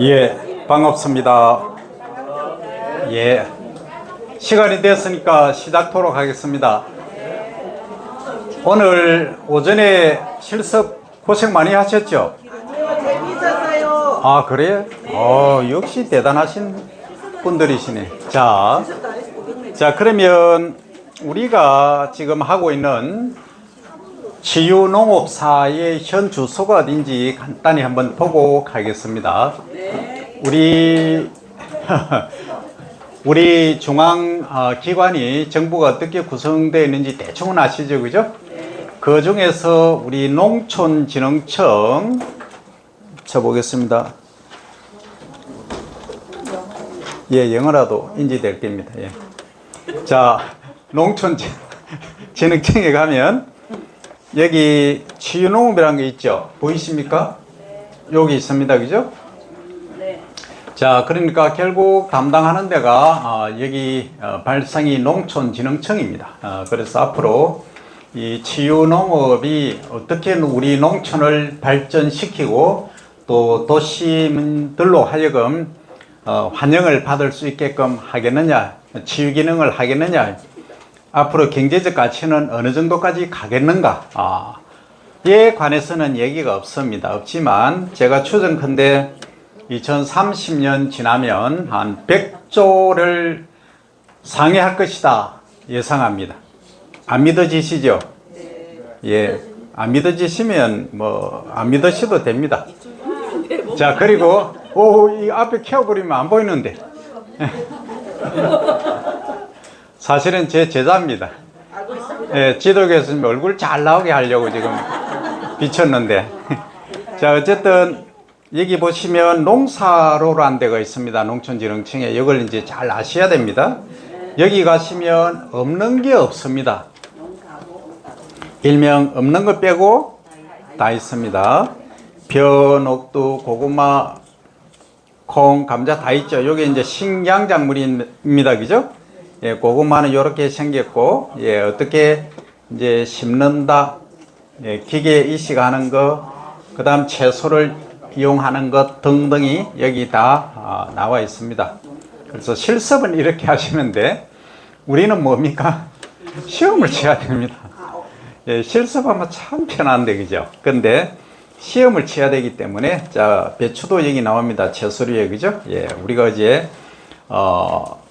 예, 반갑습니다. 예, 시간이 됐으니까 시작토록 하겠습니다. 오늘 오전에 실습 고생 많이 하셨죠? 재밌었어요. 아, 그래요? 역시 대단하신 분들이시네. 자, 그러면 우리가 지금 하고 있는 치유농업사의 현 주소가 어딘지 간단히 한번 보고 가겠습니다. 우리 중앙 기관이 정부가 어떻게 구성되어 있는지 대충은 아시죠, 그죠? 그 중에서 우리 농촌진흥청 쳐보겠습니다. 예, 영어라도 인지될 겁니다. 예. 자, 농촌진흥청에 가면 여기 치유농업이라는 게 있죠. 보이십니까? 여기 있습니다. 그죠? 네. 자, 그러니까 결국 담당하는 데가 여기 발상이 농촌진흥청입니다. 그래서 앞으로 이 치유농업이 어떻게 우리 농촌을 발전시키고 또 도시민들로 하여금 환영을 받을 수 있게끔 하겠느냐, 치유기능을 하겠느냐, 앞으로 경제적 가치는 어느 정도까지 가겠는가, 에 관해서는 얘기가 없습니다. 없지만 제가 추정컨대 2030년 지나면 한 100조를 상회할 것이다 예상합니다. 안 믿어지시죠? 예, 안 믿어지시면 안 믿으셔도 됩니다. 자, 그리고 이 앞에 켜버리면 안 보이는데 사실은 제 제자입니다. 예, 지도 교수님 얼굴 잘 나오게 하려고 지금 비쳤는데 자, 어쨌든 여기 보시면 농사로라는 데가 있습니다. 농촌진흥청에. 이걸 이제 잘 아셔야 됩니다. 여기 가시면 없는 게 없습니다. 일명 없는 거 빼고 다 있습니다. 벼, 녹두, 고구마, 콩, 감자 다 있죠. 여기 이제 식량작물입니다. 그죠? 예, 고구마는 이렇게 생겼고, 예, 어떻게 이제 심는다, 예, 기계 이식하는 거, 그 다음 채소를 이용하는 것 등등이 여기 다 나와 있습니다. 그래서 실습은 이렇게 하시는데 우리는 뭡니까? 시험을 쳐야 됩니다. 예, 실습하면 참 편한데, 그죠? 근데 시험을 쳐야 되기 때문에, 자, 배추도 여기 나옵니다. 채소류에, 그죠? 예, 우리가 어제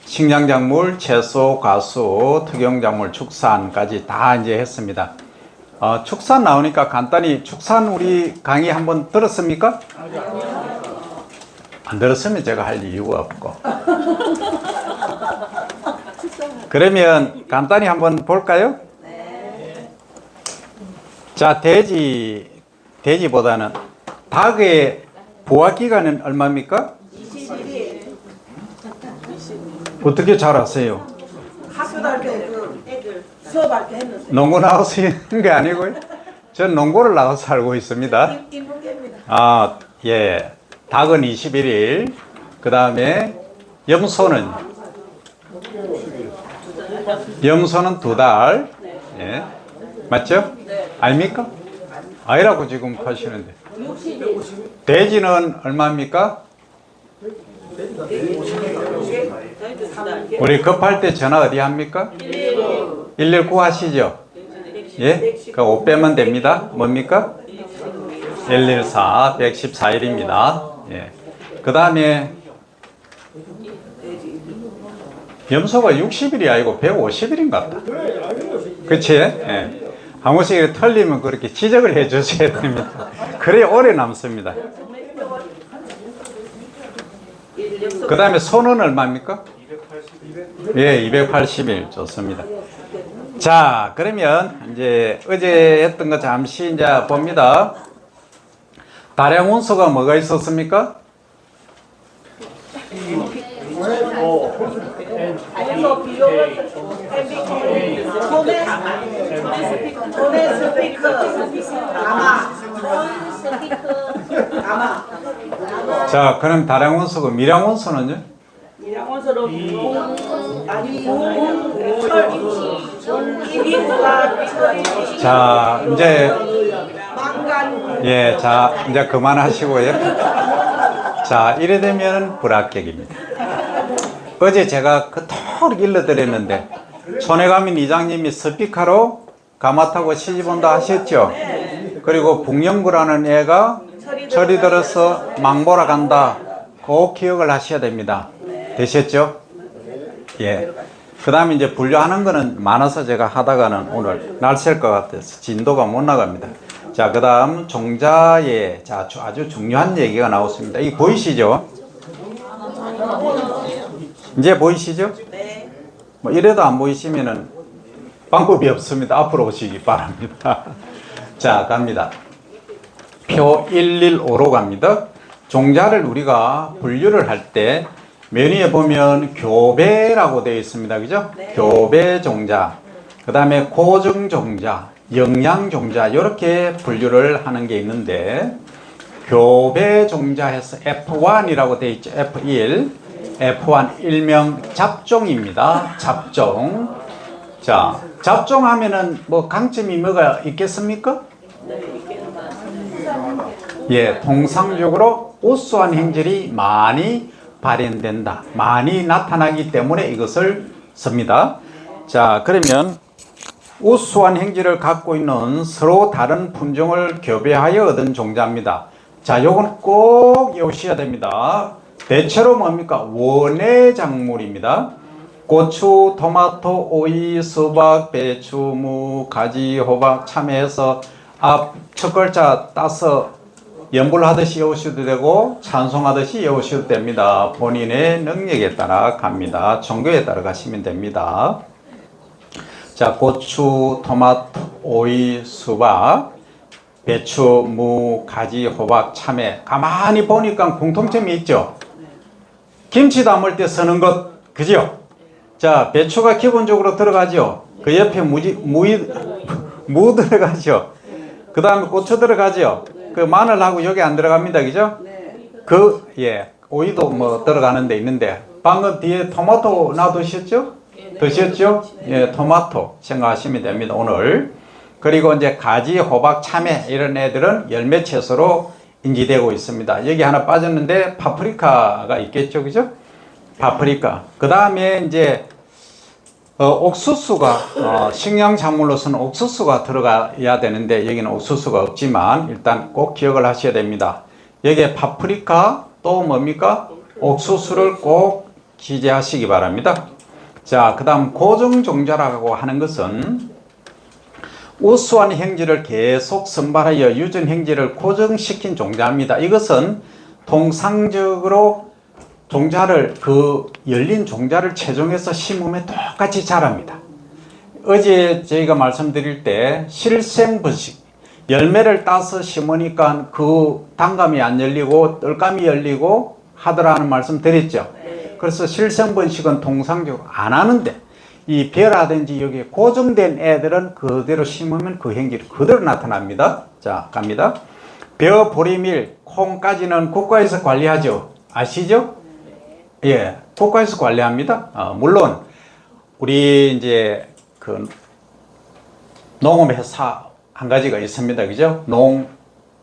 식량작물, 채소, 과수, 특용작물, 축산까지 다 이제 했습니다. 축산 나오니까 간단히 축산 우리 강의 한번 들었습니까? 안 들었으면 제가 할 이유가 없고. 그러면 간단히 한번 볼까요? 자, 돼지보다는 닭의 부화 기간은 얼마입니까? 21일. 어떻게 잘 아세요? 학교 다닐 때 애들 수업할 때 했는데. 농구 나와서 있는 게 아니고요. 전 농구를 나와서 살고 있습니다. 인문계입니다. 예. 닭은 21일. 그 다음에 염소는 2달. 예. 맞죠? 아닙니까? 아니라고 지금 하시는데. 돼지는 얼마입니까? 우리 급할 때 전화 어디 합니까? 119 하시죠? 예? 그 5 빼면 됩니다. 뭡니까? 114, 114일입니다. 예. 그 다음에 염소가 60일이 아니고 150일인 것 같다. 그치? 예. 한 번씩 틀리면 그렇게 지적을 해 주셔야 됩니다. 그래야 오래 남습니다. 그 다음에 소는 얼마입니까? 280일. 예, 280일. 좋습니다. 자, 그러면 이제 어제 했던 거 잠시 이제 봅니다. 다량 원소가 뭐가 있었습니까? 자, 그럼 다량 원소고 미량 원소는요? 미량 원소로 철, 비빔밥, 처리, 자, 이제, 망간. 예, 자, 이제 그만하시고요. 자, 이래 되면 불합격입니다. 어제 제가 그토록 일러드렸는데, 손해가민 이장님이 스피커로 가마타고 시집온다 하셨죠? 그리고 북영구라는 애가 철이 들어서 망보러 간다. 꼭 기억을 하셔야 됩니다. 되셨죠? 예. 그 다음에 이제 분류하는 거는 많아서 제가 하다가는 오늘 날샐 것 같아서 진도가 못 나갑니다. 자, 그 다음 종자의 자, 아주 중요한 얘기가 나왔습니다. 이게 보이시죠? 이제 보이시죠? 네. 뭐 이래도 안 보이시면은 방법이 없습니다. 앞으로 오시기 바랍니다. 자, 갑니다. 표 115로 갑니다. 종자를 우리가 분류를 할 때 메뉴에 보면 교배라고 되어 있습니다. 그죠? 네. 교배 종자, 그 다음에 고정 종자, 영양 종자 이렇게 분류를 하는 게 있는데 교배 종자에서 F1이라고 되어 있죠. F1, F1 일명 잡종입니다. 잡종. 자, 잡종하면은 뭐 강점이 뭐가 있겠습니까? 예, 통상적으로 우수한 행질이 많이 발현된다. 많이 나타나기 때문에 이것을 씁니다. 자, 그러면 우수한 행질을 갖고 있는 서로 다른 품종을 교배하여 얻은 종자입니다. 자, 요건 꼭 외우셔야 됩니다. 대체로 뭡니까? 원예 작물입니다. 고추, 토마토, 오이, 수박, 배추, 무, 가지, 호박, 참외에서 앞 첫 글자 따서 연불하듯이 외우셔도 되고 찬송하듯이 외우셔도 됩니다. 본인의 능력에 따라 갑니다. 종교에 따라 가시면 됩니다. 자, 고추, 토마토, 오이, 수박, 배추, 무, 가지, 호박, 참외. 가만히 보니까 공통점이 있죠. 김치 담을 때 쓰는 것, 그죠? 자, 배추가 기본적으로 들어가죠. 그 옆에 무 들어가죠. 그 다음에 고추 들어가죠. 그 마늘하고 여기 안 들어갑니다. 그죠? 예, 오이도 뭐 들어가는 데 있는데, 방금 뒤에 토마토 놔두셨죠? 드셨죠? 예, 토마토 생각하시면 됩니다. 오늘. 그리고 이제 가지, 호박, 참외 이런 애들은 열매 채소로 인지되고 있습니다. 여기 하나 빠졌는데 파프리카가 있겠죠. 그죠? 파프리카. 그 다음에 이제 옥수수가 식량 작물로서는 옥수수가 들어가야 되는데 여기는 옥수수가 없지만 일단 꼭 기억을 하셔야 됩니다. 여기에 파프리카 또 뭡니까? 옥수수를 꼭 기재하시기 바랍니다. 자, 그 다음 고정종자라고 하는 것은 우수한 행질을 계속 선발하여 유전 행질을 고정시킨 종자입니다. 이것은 통상적으로 종자를 열린 종자를 채종해서 심으면 똑같이 자랍니다. 어제 저희가 말씀드릴 때 실생분식 열매를 따서 심으니까 그 단감이 안 열리고 뜰감이 열리고 하더라는 말씀 드렸죠. 그래서 실생분식은 통상적으로 안 하는데 이 벼라든지 여기 고정된 애들은 그대로 심으면 그 행질이 그대로 나타납니다. 자, 갑니다. 벼, 보리밀, 콩까지는 국가에서 관리하죠. 아시죠? 예, 국가에서 관리합니다. 물론 우리 이제 그 농업회사 한 가지가 있습니다. 그죠?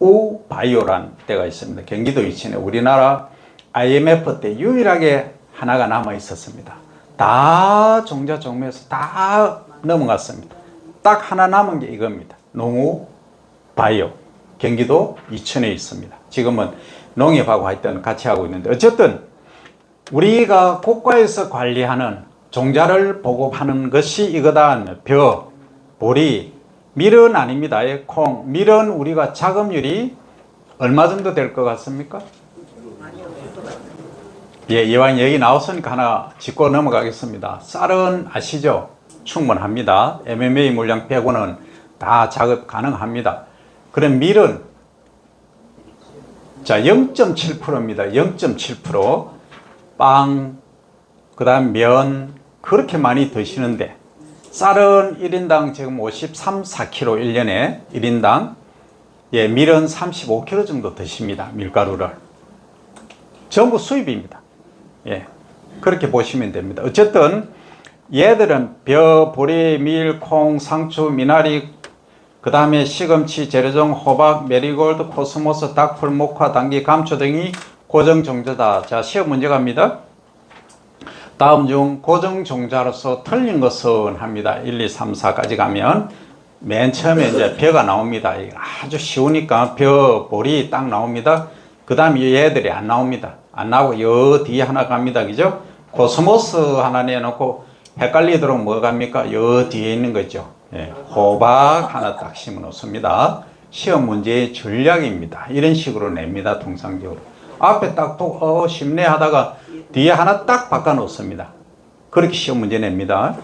농우바이오란 데가 있습니다. 경기도 이천에 우리나라 IMF 때 유일하게 하나가 남아 있었습니다. 다 종자 종묘에서 다 넘어갔습니다. 딱 하나 남은 게 이겁니다. 농우바이오 경기도 이천에 있습니다. 지금은 농협하고 하여튼 같이 하고 있는데 어쨌든 우리가 국가에서 관리하는 종자를 보급하는 것이 이거다. 벼, 보리, 밀은 아닙니다. 콩, 밀은 우리가 자급률이 얼마 정도 될 것 같습니까? 예, 이왕 여기 나왔으니까 하나 짚고 넘어가겠습니다. 쌀은 아시죠? 충분합니다. MMA 물량 빼고는 다 작업 가능합니다. 그럼 밀은 자 0.7%입니다. 0.7%. 빵, 그 다음 면 그렇게 많이 드시는데 쌀은 1인당 지금 53, 4kg 1년에 1인당 예, 밀은 35kg 정도 드십니다. 밀가루를 전부 수입입니다. 예, 그렇게 보시면 됩니다. 어쨌든 얘들은 벼, 보리, 밀, 콩, 상추, 미나리, 그 다음에 시금치, 재래종, 호박, 메리골드, 코스모스, 닭풀, 목화, 당귀, 감초 등이 고정종자다. 자, 시험 문제 갑니다. 다음 중 고정종자로서 틀린 것은 합니다. 1, 2, 3, 4까지 가면 맨 처음에 이제 벼가 나옵니다. 아주 쉬우니까 벼, 보리 딱 나옵니다. 그 다음에 얘들이 안 나옵니다. 안 나오고 여 뒤에 하나 갑니다. 그죠? 코스모스 하나 내놓고 헷갈리도록 뭐 갑니까? 여 뒤에 있는 거죠. 예, 호박 하나 딱 심어 놓습니다. 시험 문제의 전략입니다. 이런 식으로 냅니다. 통상적으로. 앞에 딱 쉽네 하다가 뒤에 하나 딱 바꿔 놓습니다. 그렇게 시험 문제 냅니다.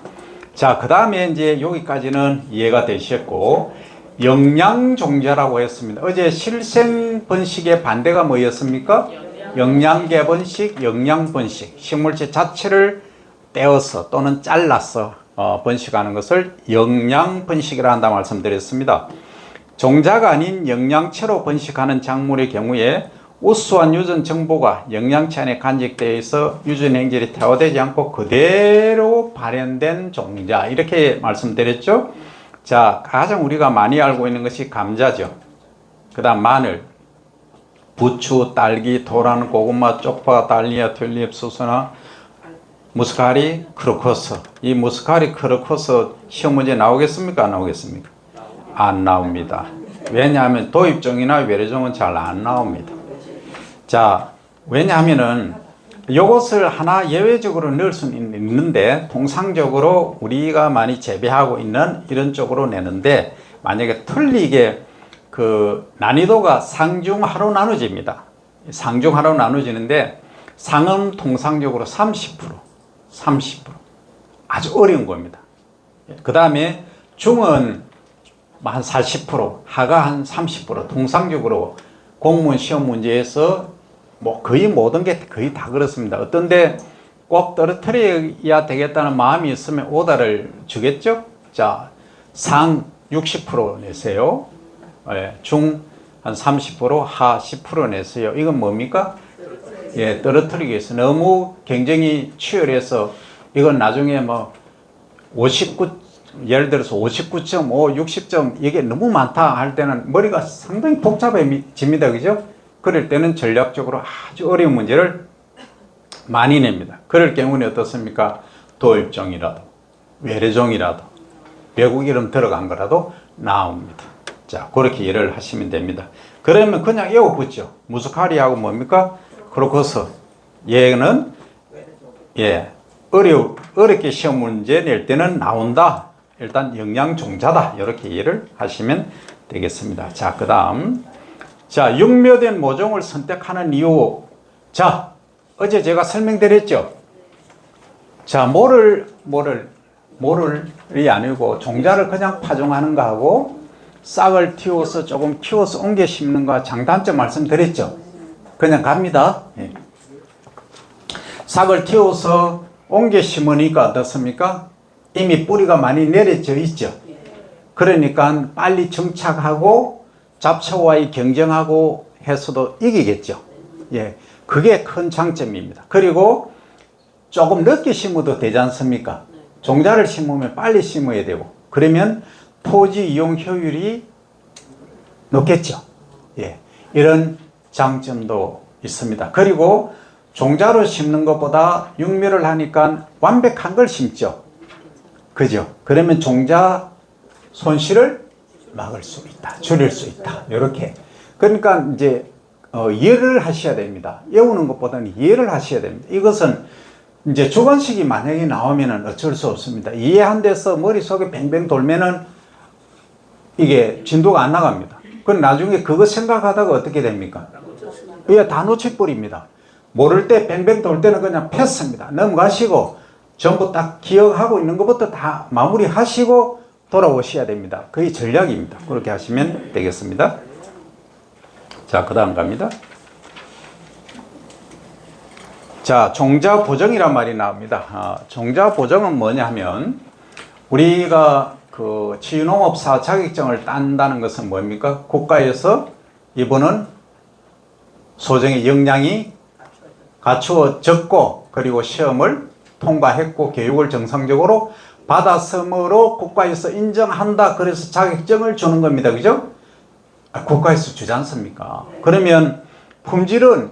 자, 그 다음에 이제 여기까지는 이해가 되셨고, 영양종자라고 했습니다. 어제 실생번식의 반대가 뭐였습니까? 영양계번식, 영양번식. 식물체 자체를 떼어서 또는 잘라서 번식하는 것을 영양번식이라 한다 말씀드렸습니다. 종자가 아닌 영양체로 번식하는 작물의 경우에 우수한 유전 정보가 영양체 안에 간직되어 있어 유전 행질이 퇴화되지 않고 그대로 발현된 종자, 이렇게 말씀드렸죠. 자, 가장 우리가 많이 알고 있는 것이 감자죠. 그 다음 마늘, 부추, 딸기, 도란, 고구마, 쪽파, 달리아, 튤립, 수수나, 무스카리, 크로커스. 이 무스카리, 크로커스 시험 문제 나오겠습니까? 안 나오겠습니까? 안 나옵니다. 왜냐하면 도입종이나 외래종은 잘 안 나옵니다. 자, 왜냐하면은 이것을 하나 예외적으로 넣을 수는 있는데 통상적으로 우리가 많이 재배하고 있는 이런 쪽으로 내는데, 만약에 틀리게 그 난이도가 상중하로 나눠집니다. 상중하로 나눠지는데 상은 통상적으로 30%, 아주 어려운 겁니다. 그 다음에 중은 한 40%, 하가 한 30%, 통상적으로 공무원 시험 문제에서 뭐 거의 모든 게 거의 다 그렇습니다. 어떤데 꼭 떨어뜨려야 되겠다는 마음이 있으면 오다를 주겠죠? 자, 상 60% 내세요. 예, 중 한 30%, 하 10% 내세요. 이건 뭡니까? 예, 떨어뜨리기 위해서 너무 경쟁이 치열해서 이건 나중에 뭐 59, 예를 들어서 59.5, 60점 이게 너무 많다 할 때는 머리가 상당히 복잡해집니다. 그죠? 그럴 때는 전략적으로 아주 어려운 문제를 많이 냅니다. 그럴 경우는 어떻습니까? 도입종이라도 외래종이라도 외국 이름 들어간 거라도 나옵니다. 자, 그렇게 이해를 하시면 됩니다. 그러면 그냥 외워 붙죠. 무스카리하고 뭡니까? 크로커스. 얘는 예, 어렵게 시험 문제 낼 때는 나온다. 일단 영양종자다. 이렇게 이해를 하시면 되겠습니다. 자, 그 다음. 자, 육묘된 모종을 선택하는 이유. 자, 어제 제가 설명드렸죠. 자, 모를이 아니고 종자를 그냥 파종하는 거하고 싹을 틔워서 조금 키워서 옮겨 심는 거 장단점 말씀드렸죠. 그냥 갑니다. 예. 싹을 틔워서 옮겨 심으니까 어떻습니까? 이미 뿌리가 많이 내려져 있죠. 그러니까 빨리 정착하고 잡초와의 경쟁하고 해서도 이기겠죠. 예, 그게 큰 장점입니다. 그리고 조금 늦게 심어도 되지 않습니까? 종자를 심으면 빨리 심어야 되고, 그러면 토지 이용 효율이 높겠죠. 예, 이런 장점도 있습니다. 그리고 종자로 심는 것보다 육묘를 하니까 완벽한 걸 심죠. 그죠? 그러면 종자 손실을 막을 수 있다. 줄일 수 있다. 이렇게. 그러니까 이제 이해를 하셔야 됩니다. 외우는 것보다는 이해를 하셔야 됩니다. 이것은 이제 주관식이 만약에 나오면은 어쩔 수 없습니다. 이해 안 돼서 머릿속에 뱅뱅 돌면은 이게 진도가 안 나갑니다. 그럼 나중에 그거 생각하다가 어떻게 됩니까? 예, 다 놓쳐버립니다. 모를 때 뱅뱅 돌 때는 그냥 패스입니다. 넘어가시고 전부 딱 기억하고 있는 것부터 다 마무리하시고 돌아오셔야 됩니다. 그게 전략입니다. 그렇게 하시면 되겠습니다. 자, 그 다음 갑니다. 자, 종자 보정이란 말이 나옵니다. 종자 보정은 뭐냐 하면 우리가 그 치유농업사 자격증을 딴다는 것은 뭡니까? 국가에서 이분은 소정의 역량이 갖추어졌고, 그리고 시험을 통과했고 교육을 정상적으로 받았으므로 국가에서 인정한다. 그래서 자격증을 주는 겁니다. 그죠? 국가에서 주지 않습니까? 그러면 품질은,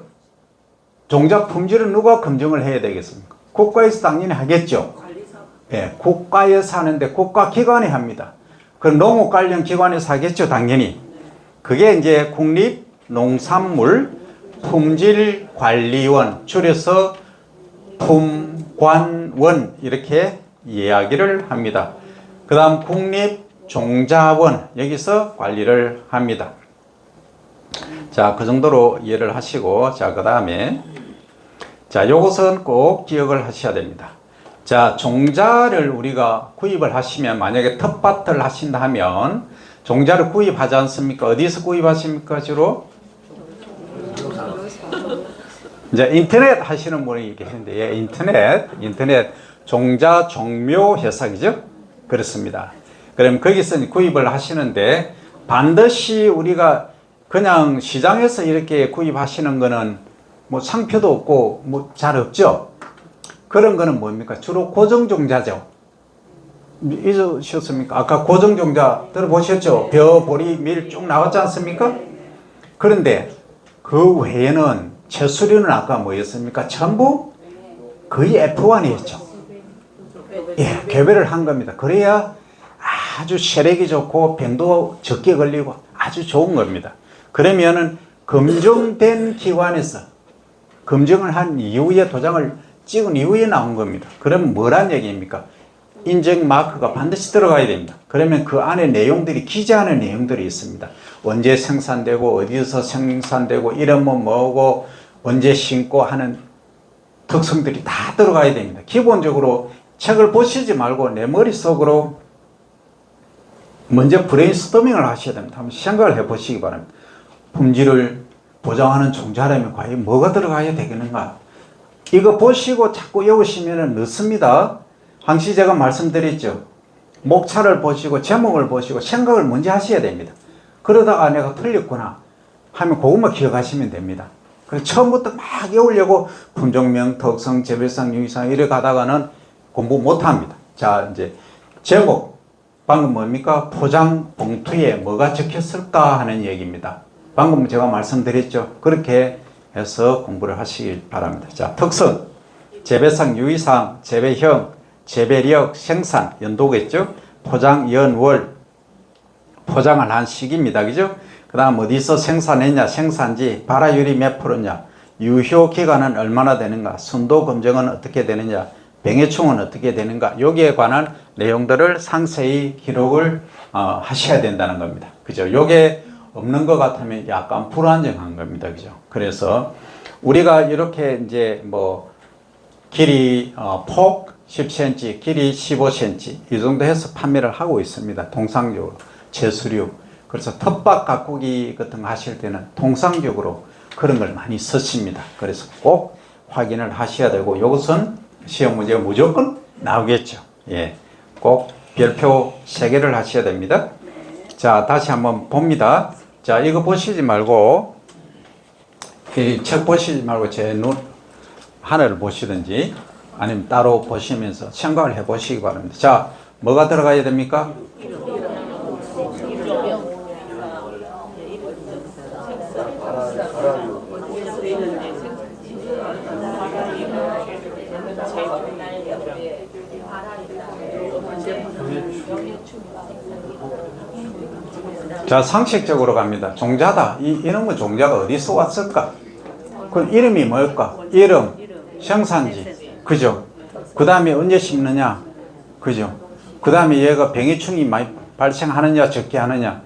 종자 품질은 누가 검증을 해야 되겠습니까? 국가에서 당연히 하겠죠. 예, 국가에서 하는데 국가기관이 합니다. 그럼 농업 관련 기관에서 하겠죠. 당연히. 그게 이제 국립농산물 품질관리원, 줄여서 품관원 이렇게 이야기를 합니다. 그 다음 국립종자원, 여기서 관리를 합니다. 자, 그 정도로 이해를 하시고, 자, 그 다음에, 자, 요것은 꼭 기억을 하셔야 됩니다. 자, 종자를 우리가 구입을 하시면, 만약에 텃밭을 하신다 하면, 종자를 구입하지 않습니까? 어디서 구입하십니까, 주로? 이제 인터넷 하시는 분이 계신데, 예, 인터넷 종자 종묘 회사이죠? 그렇습니다. 그럼 거기서 구입을 하시는데, 반드시 우리가 그냥 시장에서 이렇게 구입하시는 거는 뭐 상표도 없고 뭐 잘 없죠. 그런 거는 뭡니까? 주로 고정종자죠. 잊으셨습니까? 아까 고정종자 들어보셨죠? 벼, 보리, 밀 쭉 나왔지 않습니까? 그런데 그 외에는 채수류는 아까 뭐였습니까? 전부 거의 F1이었죠. 예, 개별을 한 겁니다. 그래야 아주 세력이 좋고 병도 적게 걸리고 아주 좋은 겁니다. 그러면은 검증된 기관에서 검증을 한 이후에 도장을 찍은 이후에 나온 겁니다. 그럼 뭐란 얘기입니까? 인증 마크가 반드시 들어가야 됩니다. 그러면 그 안에 내용들이 기재하는 내용들이 있습니다. 언제 생산되고 어디서 생산되고 이름은 뭐고 언제 심고 하는 특성들이 다 들어가야 됩니다. 기본적으로 책을 보시지 말고 내 머릿속으로 먼저 브레인스토밍을 하셔야 됩니다. 한번 생각을 해보시기 바랍니다. 품질을 보장하는 종자라면 과연 뭐가 들어가야 되겠는가? 이거 보시고 자꾸 외우시면 늦습니다. 항시 제가 말씀드렸죠. 목차를 보시고 제목을 보시고 생각을 먼저 하셔야 됩니다. 그러다가 내가 틀렸구나 하면 그것만 기억하시면 됩니다. 그래서 처음부터 막 외우려고 품종명, 특성, 재배상, 유의사항 이래 가다가는 공부 못합니다. 자, 이제 제목 방금 뭡니까? 포장 봉투에 뭐가 적혔을까 하는 얘기입니다. 방금 제가 말씀드렸죠. 그렇게 해서 공부를 하시길 바랍니다. 자, 특성, 재배상, 유의사항, 재배형, 재배력, 생산, 연도겠죠. 포장, 연, 월, 포장을 한 시기입니다. 그죠? 그 다음 어디서 생산했냐, 생산지, 발화율이 몇 프로냐, 유효 기간은 얼마나 되는가, 순도 검증은 어떻게 되느냐, 병해충은 어떻게 되는가, 여기에 관한 내용들을 상세히 기록을 하셔야 된다는 겁니다. 그죠? 요게 없는 것 같으면 약간 불안정한 겁니다. 그죠? 그래서 우리가 이렇게 이제 뭐 길이 폭 10cm, 길이 15cm 이 정도 해서 판매를 하고 있습니다. 통상적으로 채수류. 그래서 텃밭 가꾸기 같은 거 하실 때는 통상적으로 그런 걸 많이 쓰십니다. 그래서 꼭 확인을 하셔야 되고 이것은 시험 문제가 무조건 나오겠죠. 예, 꼭 별표 3개를 하셔야 됩니다. 자, 다시 한번 봅니다. 자, 이거 보시지 말고 이 책 보시지 말고 제 눈 하늘을 보시든지 아니면 따로 보시면서 생각을 해 보시기 바랍니다. 자, 뭐가 들어가야 됩니까? 자, 상식적으로 갑니다. 종자다. 이놈의 종자가 어디서 왔을까? 그 이름이 뭘까? 이름, 생산지, 그죠? 그 다음에 언제 심느냐, 그죠? 그 다음에 얘가 병해충이 많이 발생하느냐, 적게 하느냐,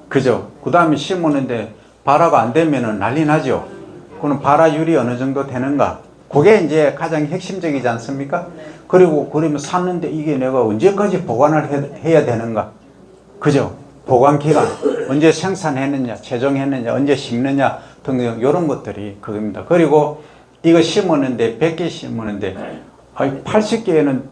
그죠? 그 다음에 심었는데 발화가 안 되면은 난리 나죠? 그럼 발화율이 어느 정도 되는가? 그게 이제 가장 핵심적이지 않습니까? 그리고 그러면 샀는데 이게 내가 언제까지 보관을 해야 되는가? 그죠? 보관 기간, 언제 생산했느냐, 제종했느냐, 언제 심느냐 등등 이런 것들이 그겁니다. 그리고 이거 심었는데 100개 심었는데 80개는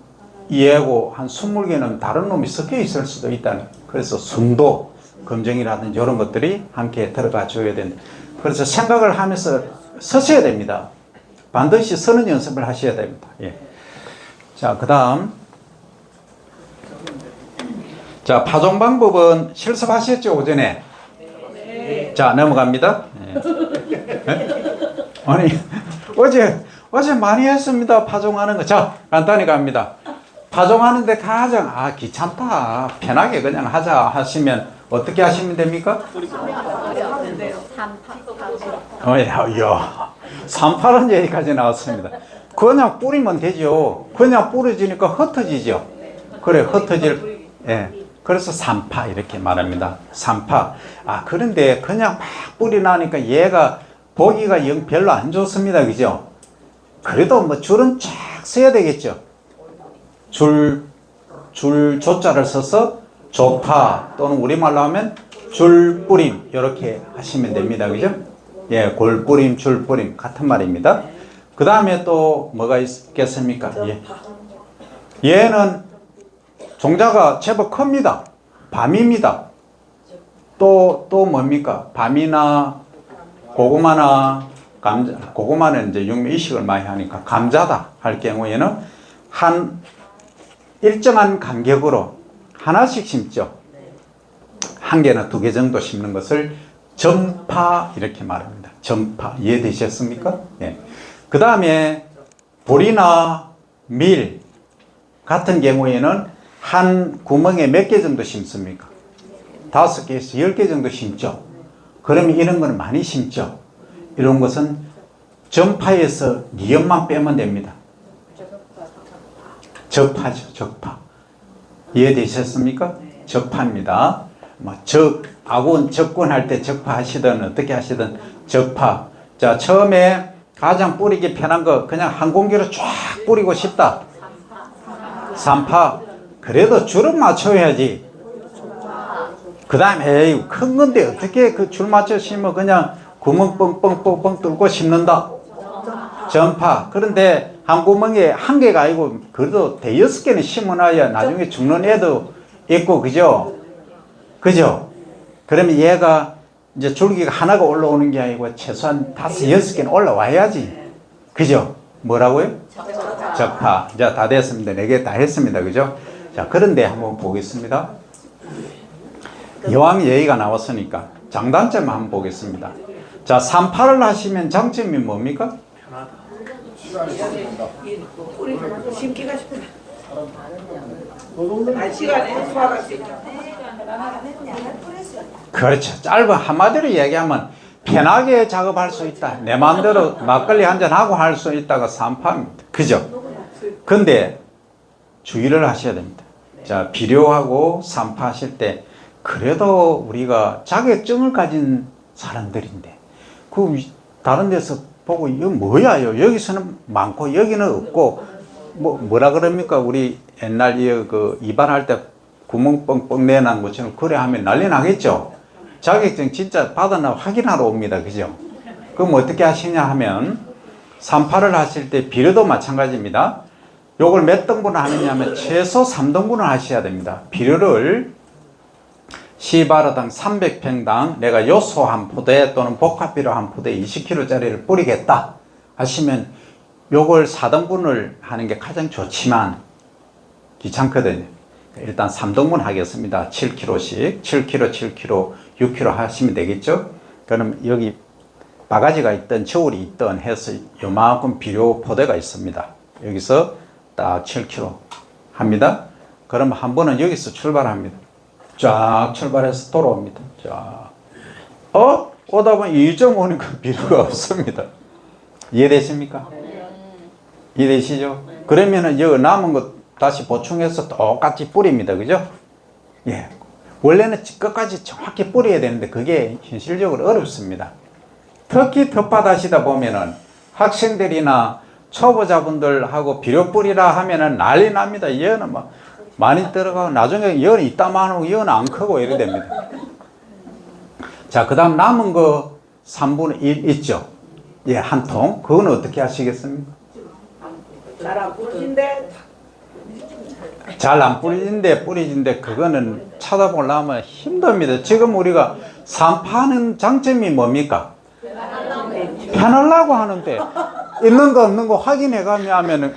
이해하고 한 20개는 다른 놈이 섞여 있을 수도 있다는. 그래서 순도 검증이라든지 이런 것들이 함께 들어가 줘야 된다. 그래서 생각을 하면서 쓰셔야 됩니다. 반드시 쓰는 연습을 하셔야 됩니다. 예. 자, 그 다음. 자, 파종 방법은 실습하셨죠, 오전에? 네. 자, 넘어갑니다. 네. 아니, 어제 많이 했습니다. 파종하는 거. 자, 간단히 갑니다. 파종하는데 가장, 귀찮다. 편하게 그냥 하자 하시면 어떻게 하시면 됩니까? 야, 3파란 얘기까지 나왔습니다. 그냥 뿌리면 되죠. 그냥 뿌려지니까 흩어지죠. 그래, 흩어질, 예. 그래서 3파 이렇게 말합니다. 3파. 그런데 그냥 막 뿌리 나니까 얘가 보기가 영 별로 안 좋습니다. 그죠? 그래도 뭐 줄은 쫙 써야 되겠죠. 조자를 써서 조파 또는 우리말로 하면 줄뿌림 이렇게 하시면 됩니다. 그죠? 예, 골뿌림, 줄뿌림 같은 말입니다. 그 다음에 또 뭐가 있겠습니까? 예. 얘는 종자가 제법 큽니다. 밤입니다. 또 뭡니까? 밤이나 고구마나 감자, 고구마는 이제 육류 이식을 많이 하니까 감자다 할 경우에는 한 일정한 간격으로 하나씩 심죠. 한 개나 두 개 정도 심는 것을 전파 이렇게 말합니다. 전파. 이해되셨습니까? 예. 그 다음에 보리나 밀 같은 경우에는 한 구멍에 몇 개 정도 심습니까? 5개에서 10개 정도 심죠. 그러면 이런 거는 많이 심죠. 이런 것은 전파에서 니은만 빼면 됩니다. 적파죠, 적파. 이해되셨습니까? 적파입니다. 아군 접근할 때 적파 하시든 어떻게 하시든 적파. 자, 처음에 가장 뿌리기 편한 거 그냥 한 공기로 쫙 뿌리고 싶다. 3파. 그래도 줄은 맞춰야지. 그 다음에 큰 건데 어떻게 그 줄 맞춰 심어 그냥 구멍 뻥뻥뻥뻥 뚫고 심는다. 전파. 그런데 한 구멍에 한 개가 아니고 그래도 대여섯 개는 심어놔야 나중에 죽는 애도 있고, 그죠? 그죠? 그러면 얘가 이제 줄기가 하나가 올라오는 게 아니고 최소한 5, 6개는 올라와야지. 그죠? 뭐라고요? 적파. 자, 다 됐습니다. 4개 다 했습니다. 그죠? 자, 그런데 한번 보겠습니다. 여왕 얘기가 나왔으니까 장단점 한번 보겠습니다. 자, 3파를 하시면 장점이 뭡니까? 심기가 싶으면 시간에 소화할 수 있다. 그렇죠. 짧은 한마디로 얘기하면 편하게 작업할 수 있다. 내 마음대로 막걸리 한잔 하고 할 수 있다가 3파입니다. 그죠? 근데 주의를 하셔야 됩니다. 자, 비료하고 3파 하실 때 그래도 우리가 자격증을 가진 사람들인데 다른 데서 보고 이거 뭐야? 여기서는 많고 여기는 없고 뭐라 그럽니까? 우리 옛날 입안할 때 구멍 뻥뻥 내난 것처럼 그래 하면 난리 나겠죠. 자격증 진짜 받았나 확인하러 옵니다. 그죠? 그럼 어떻게 하시냐 하면 3파를 하실 때 비료도 마찬가지입니다. 요걸 몇 등분을 하느냐 하면 최소 3등분을 하셔야 됩니다. 비료를 시바르당 300평당 내가 요소 한 포대 또는 복합비료 한 포대 20kg짜리를 뿌리겠다 하시면 요걸 4등분을 하는 게 가장 좋지만 귀찮거든요. 일단 3등분 하겠습니다. 7kg씩 7kg, 7kg, 6kg 하시면 되겠죠. 그럼 여기 바가지가 있던 저울이 있던 해서 요만큼 비료 포대가 있습니다. 여기서 딱 7kg 합니다. 그럼 한 번은 여기서 출발합니다. 쫙 출발해서 돌아옵니다. 쫙. 오다 보면 2.5니까 비료가 없습니다. 이해되십니까? 이해되시죠? 그러면은 여기 남은 것 다시 보충해서 똑같이 뿌립니다. 그죠? 예. 원래는 끝까지 정확히 뿌려야 되는데 그게 현실적으로 어렵습니다. 특히 텃밭 하시다 보면은 학생들이나 초보자분들하고 비료 뿌리라 하면은 난리 납니다. 얘는 막 많이 들어가고 나중에 얘는 이따만 하고 얘는 안 크고 이래 됩니다. 자, 그 다음 남은 거 3분의 1 있죠? 예, 한 통. 그건 어떻게 하시겠습니까? 잘 안 뿌리는데 잘 안 뿌리진데 그거는 찾아보려면 힘듭니다. 지금 우리가 3파는 장점이 뭡니까? 편하려고 하는데 있는 거 없는 거 확인해 가면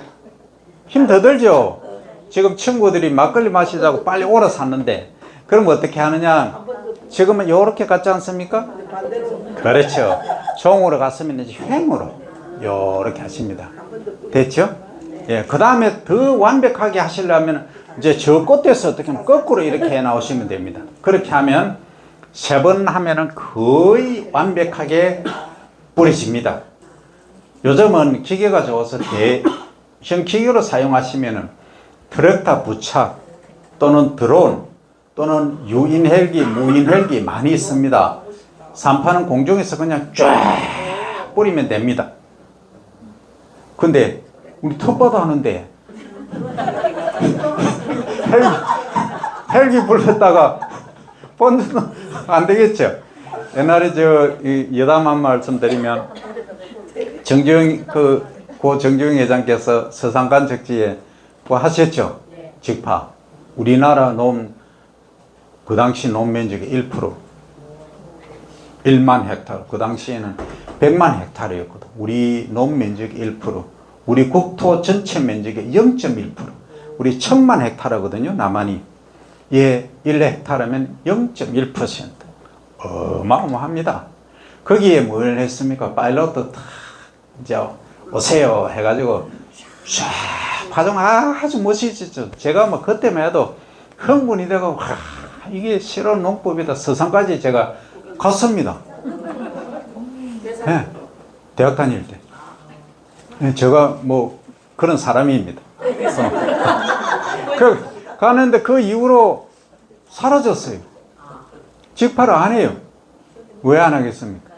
힘 더 들죠? 지금 친구들이 막걸리 마시자고 빨리 오러 샀는데, 그럼 어떻게 하느냐? 지금은 요렇게 갔지 않습니까? 그렇죠. 종으로 갔으면 이제 횡으로 요렇게 하십니다. 됐죠? 예, 그 다음에 더 완벽하게 하시려면 이제 저 끝에서 어떻게 하면 거꾸로 이렇게 해 나오시면 됩니다. 그렇게 하면 3번 하면은 거의 완벽하게 뿌려집니다. 요즘은 기계가 좋아서 대형 기계로 사용하시면은 트랙터 부착 또는 드론 또는 유인 헬기, 무인 헬기 많이 있습니다. 산파는 공중에서 그냥 쫙 뿌리면 됩니다. 근데 우리 텃밭 하는데 헬기 불렀다가 본드는 안 되겠죠. 옛날에 여담한 말씀드리면 고 정주영 회장께서 서산간 적지에 뭐 하셨죠. 직파. 우리나라 그 당시 농면적의 1%. 1만 헥타르. 그 당시에는 100만 헥타르였거든. 우리 농면적의 1%. 우리 국토 전체 면적의 0.1%. 우리 1000만 헥타르거든요. 남한이. 예, 1헥타르면 0.1%. 어마어마합니다. 거기에 뭘 했습니까? 파일럿도 다 이제 오세요 해가지고 쫙 파종 아주 멋있었죠. 제가 뭐 그때만 해도 흥분이 되고 와, 이게 실온 농법이다. 서산까지 제가 갔습니다. 네, 대학 다닐 때. 네, 제가 뭐 그런 사람입니다. 가는데 그 이후로 사라졌어요. 직파를 안 해요. 왜 안 하겠습니까?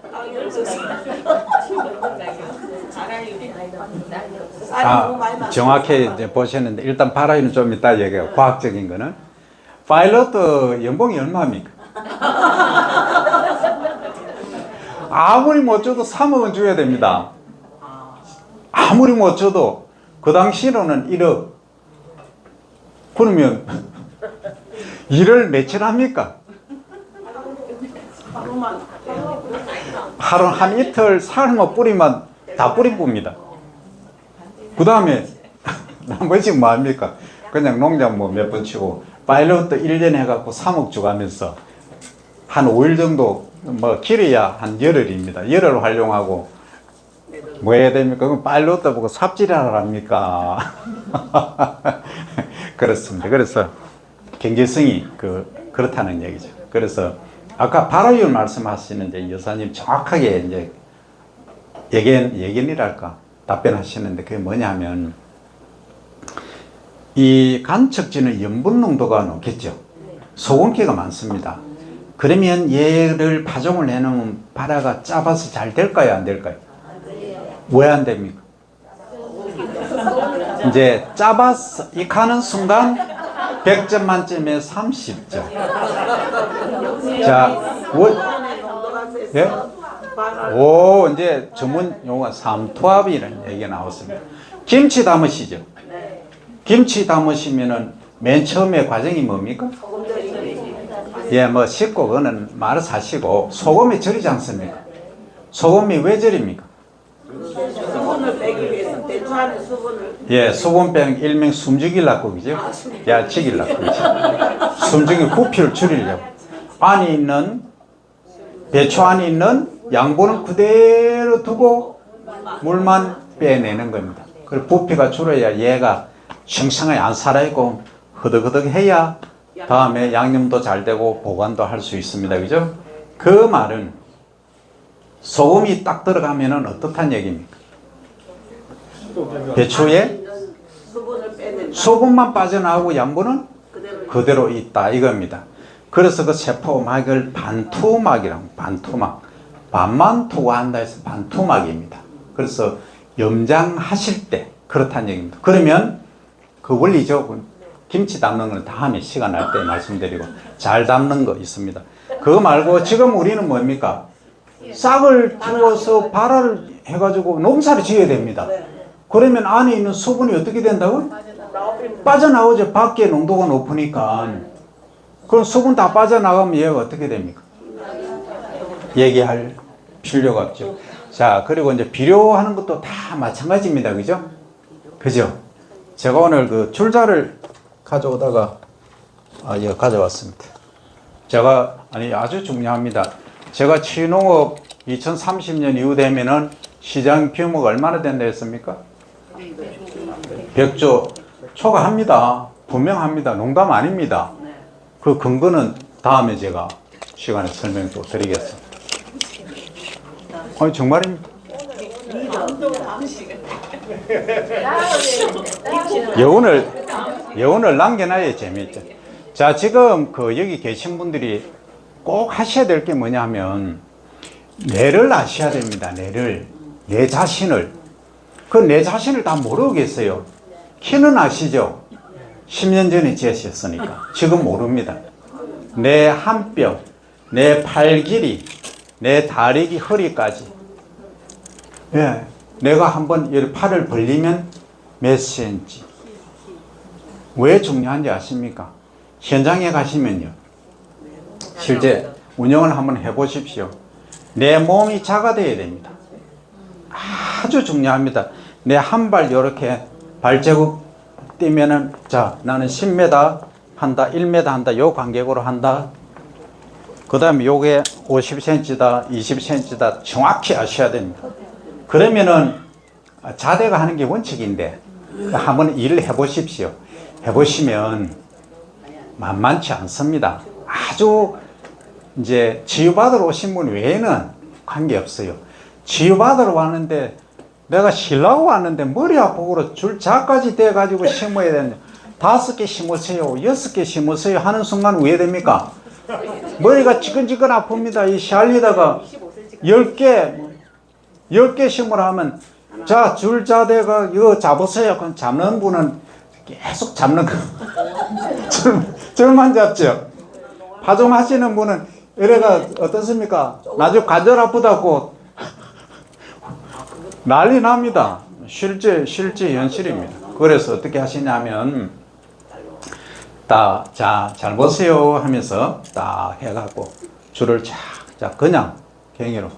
정확히 이제 보셨는데 일단 바라이는 좀 이따 얘기해요. 과학적인 거는. 파일럿 연봉이 얼마입니까? 아무리 못 줘도 3억은 줘야 됩니다. 아무리 못 줘도 그 당시로는 1억. 그러면 일을 며칠 합니까? 하루 한 이틀 삶아 뿌리면 다 뿌린 봅니다. 그 다음에 나머지 뭐 합니까? 그냥 농장 뭐 몇 번 치고 파일럿도 1년 해갖고 3억 주가면서 한 5일 정도 뭐 길어야 한 열흘입니다. 열흘 활용하고 뭐 해야 됩니까? 그럼 파일럿도 보고 삽질하라 합니까? 그렇습니다. 그래서 경제성이 그렇다는 얘기죠. 그래서 아까 발화율 말씀하시는데 여사님 정확하게 이제 예견이랄까 답변하시는데 그게 뭐냐면 이 간척지는 염분 농도가 높겠죠. 소금기가 많습니다. 그러면 얘를 파종을 해놓으면 발화가 짧아서 잘 될까요? 안 될까요? 왜 안 됩니까? 이제 짧아서 이 가는 순간 100점 만점에 30점. 자, 예? 오, 이제 전문 용어 삼투압이라는 얘기가 나왔습니다. 김치 담으시죠? 김치 담으시면은 맨 처음에 과정이 뭡니까? 예, 뭐 씻고 그거는 말을 사시고 소금이 절이지 않습니까? 소금이 왜 절입니까? 수분을 빼기 위해서 대추 안에 수분을. 예, 수분 빼는 일명 숨죽이려고 그죠? 야, 치기려고 그죠? 숨죽이 부피를 줄이려고. 안에 있는 배추 안에 있는 양분은 그대로 두고 물만 빼내는 겁니다. 그리고 부피가 줄어야 얘가 싱싱하게 안 살아있고 허덕허덕해야 다음에 양념도 잘 되고 보관도 할 수 있습니다. 그죠? 그 말은 소금이 딱 들어가면은 어떻단 얘기입니까? 배추에 소금만 빠져나오고 양분은 그대로 있다 이겁니다. 그래서 그 세포막을 반투막이라고, 반투막. 반만 투과한다 해서 반투막입니다. 그래서 염장하실 때 그렇다는 얘기입니다. 그러면 그 원리죠. 김치 담는 건 다음에 시간 날 때 말씀드리고 잘 담는 거 있습니다. 그거 말고 지금 우리는 뭡니까? 싹을 틔워서 발화를 해가지고 농사를 지어야 됩니다. 그러면 안에 있는 수분이 어떻게 된다고? 빠져나오죠. 밖에 농도가 높으니까. 그럼 수분 다 빠져나가면 얘가 어떻게 됩니까? 얘기할 필요가 없죠. 자, 그리고 이제 비료하는 것도 다 마찬가지입니다. 그죠? 그죠? 제가 오늘 그 줄자를 가져오다가 예, 가져왔습니다. 제가 아주 중요합니다. 제가 치유농업 2030년 이후 되면은 시장 규모가 얼마나 된다 했습니까? 100조 초과합니다. 분명합니다. 농담 아닙니다. 그 근거는 다음에 제가 시간에 설명 또 드리겠습니다. 아니 정말입니다. 여운을 남겨놔야 재미있죠. 자, 지금 그 여기 계신 분들이 꼭 하셔야 될 게 뭐냐면 내를 아셔야 됩니다. 내 자신을. 그 내 자신을 다 모르겠어요. 키는 아시죠? 10년 전에 재셨으니까 지금 모릅니다. 내 한 뼘, 내 팔 길이, 내 다리 기 허리까지. 예, 내가 한번 이 팔을 벌리면 몇 cm. 왜 중요한지 아십니까? 현장에 가시면요, 실제 운영을 한번 해보십시오. 내 몸이 작아져야 됩니다. 아주 중요합니다. 내 한 발 이렇게 발자국 뛰면은, 자, 나는 10m 한다, 1m 한다, 요 간격으로 한다. 그 다음에 요게 50cm다, 20cm다, 정확히 아셔야 됩니다. 그러면은 자대가 하는 게 원칙인데 한번 일을 해보십시오. 해보시면 만만치 않습니다. 아주 이제 치유받으러 오신 분 외에는 관계없어요. 치유받으러 왔는데 내가 쉬려고 왔는데 머리 아프고 줄자까지 돼가지고 심어야 되는데 5개 심으세요, 6개 심으세요 하는 순간 왜 됩니까? 머리가 지끈지끈 아픕니다. 이 샬리다가 10개 심으라 하면, 자, 줄자대가 이거 잡으세요. 그럼 잡는 분은 계속 잡는 거. 줄만 잡죠. 파종 하시는 분은 이래가 어떻습니까? 나중에 관절 아프다고 난리 납니다. 실제 현실입니다. 그래서 어떻게 하시냐면, 자, 잘 보세요 하면서 딱 해갖고 줄을 자, 그냥 갱이로.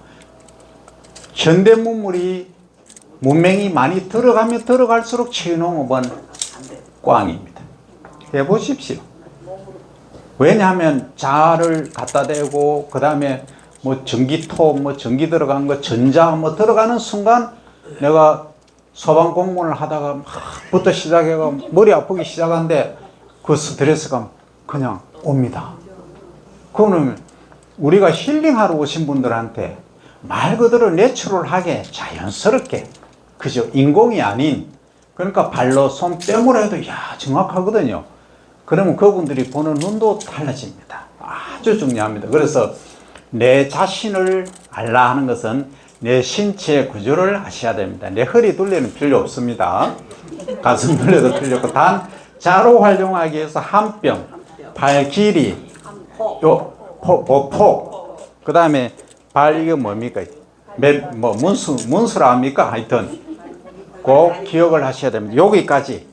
현대 문명이 많이 들어가면 들어갈수록 치유농업은 꽝입니다. 해보십시오. 왜냐하면 자를 갖다 대고, 그 다음에 뭐 전기톱, 전기 들어간 거, 전자 들어가는 순간 내가 소방 공무원을 하다가 막부터 시작해가 머리 아프기 시작하는데 그 스트레스가 그냥 옵니다. 그거는 우리가 힐링하러 오신 분들한테 말 그대로 내추럴하게 자연스럽게, 그죠? 인공이 아닌, 그러니까 발로 손 뺨으로 해도 정확하거든요. 그러면 그분들이 보는 눈도 달라집니다. 아주 중요합니다. 그래서 내 자신을 알라 하는 것은 내 신체 구조를 아셔야 됩니다. 내 허리 둘레는 필요 없습니다. 가슴 둘레도 필요 없고, 단 자로 활용하기 위해서 한 뼘, 발 길이, 폭, 그 다음에 발 이게 뭡니까? 문수라 합니까? 하여튼 꼭 기억을 하셔야 됩니다. 여기까지.